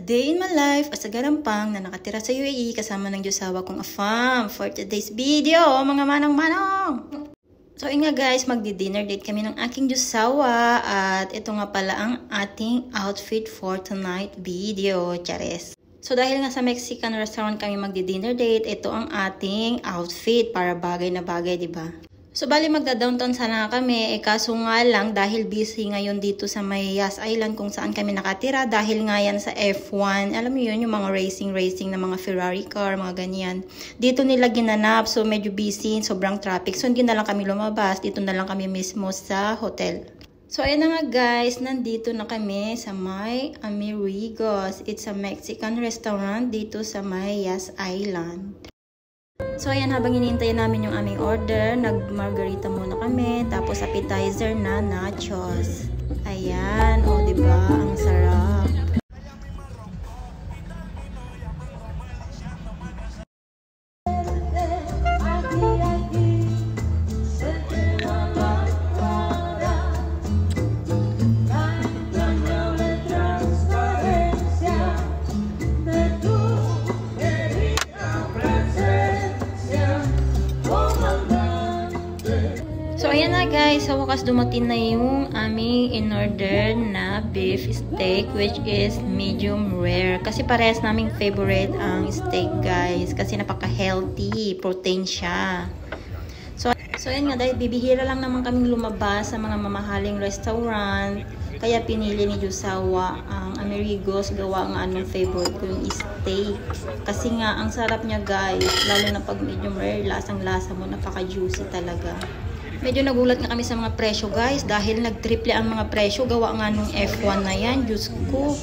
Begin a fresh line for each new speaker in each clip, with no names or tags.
day in my life as a garampang na nakatira sa UAE kasama ng josawa kong afam for today's video, mga manong-manong! So nga guys, magdi-dinner date kami ng aking josawa at ito nga pala ang ating outfit for tonight video, chares. So dahil nga sa Mexican restaurant kami magdi-dinner date, ito ang ating outfit para bagay na bagay, di ba? So bali magda-downtown sana kami, kaso nga lang dahil busy ngayon dito sa may Yas Island kung saan kami nakatira dahil nga yan sa F1. Alam mo yun, yung mga racing na mga Ferrari car, mga ganyan. Dito nila ginanap, so medyo busy, sobrang traffic. So hindi na lang kami lumabas, dito na lang kami mismo sa hotel. So ayan na nga guys, nandito na kami sa may Amerigos. It's a Mexican restaurant dito sa may Yas Island. So ayan, habang hinihintay namin yung aming order, nag-margarita muna kami, tapos appetizer na nachos. Ayan, o diba, ang sarap. So ayan na guys, sa wakas dumating na yung aming in-order na beef steak which is medium rare. Kasi parehas naming favorite ang steak guys, kasi napaka-healthy, protein siya. So ayan nga, dahil bibihira lang naman kaming lumabas sa mga mamahaling restaurant, kaya pinili ni josawa ang Amerigos, gawa nga anong favorite ko yung steak. Kasi nga, ang sarap niya guys, lalo na pag medium rare, lasang-lasa mo, napaka-juicy talaga. Medyo nagulat nga kami sa mga presyo guys dahil nag-triple ang mga presyo gawa nga nung F1 na yan, Diyos ko.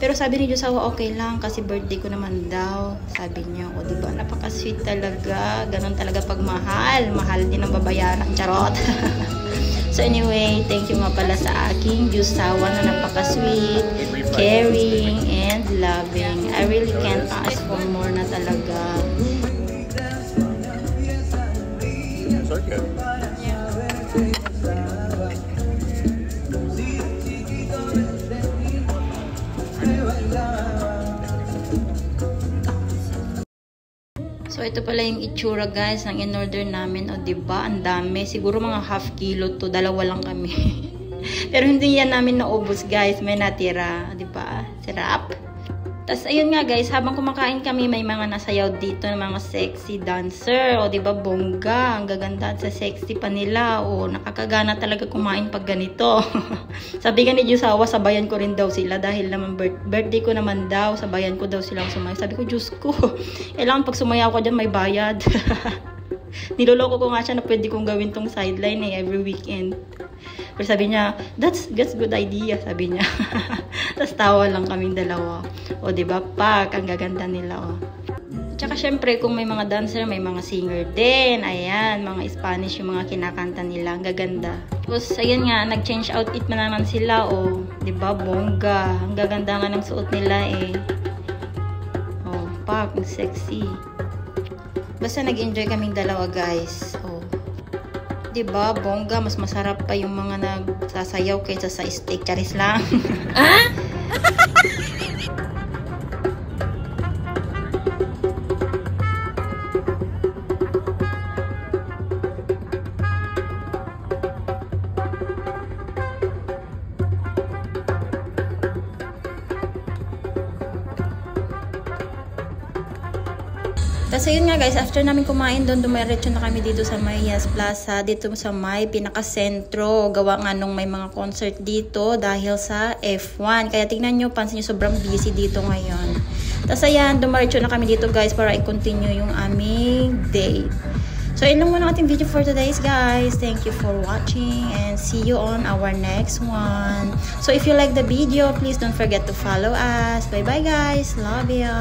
Pero sabi ni josawa okay lang kasi birthday ko naman daw, sabi niya. O diba, napaka-sweet talaga, ganun talaga pag mahal, mahal din ang babayaran, charot. So anyway, thank you nga pala sa aking josawa na napaka-sweet, caring, and loving. I really can't ask for more na talaga. So ito pala yung itsura guys ng in-order namin. O diba, ang dami. Siguro mga half kilo to. Dalawa lang kami. Pero hindi yan namin naubos guys. May natira. O diba? Sarap. Tapos ayun nga guys, habang kumakain kami, may mga nasayaw dito ng mga sexy dancer. O diba, bongga. Ang gaganda sa sexy pa nila. O nakakagana talaga kumain pag ganito. Sabi nga ni josawa, sabayan ko rin daw sila. Dahil naman birthday ko naman daw. Sabayan ko daw silang sumayaw. Sabi ko, Diyos ko. Kailangan pag sumayaw ko dyan, may bayad. Niloloko ko nga siya na pwede kong gawin tong sideline every weekend. Pero sabi niya, that's good idea, sabi niya. Tapos tawa lang kaming dalawa. O diba, pak, ang gaganda nila, o. Tsaka syempre, kung may mga dancer, may mga singer din. Ayan, mga Spanish yung mga kinakanta nila. Ang gaganda. Tapos, ayan nga, nag-change outfit na naman sila, o. Diba, bongga. Ang gaganda nga ng suot nila, eh. O, pak, sexy. Basta nag-enjoy kaming dalawa, guys. O. Diba, bongga, mas masarap pa yung mga nagsasayaw kaysa sa steak. Charis lang. Ah? Tapos ayun nga guys, after namin kumain doon, dumiretso na kami dito sa may Yas Plaza, dito sa may pinaka-sentro. Gawa nga nung may mga concert dito dahil sa F1. Kaya tingnan nyo, pansin nyo, sobrang busy dito ngayon. Tapos ayan, dumiretso na kami dito guys para i-continue yung aming date. So ayun lang muna ang ating video for today guys. Thank you for watching and see you on our next one. So if you like the video, please don't forget to follow us. Bye bye guys. Love you.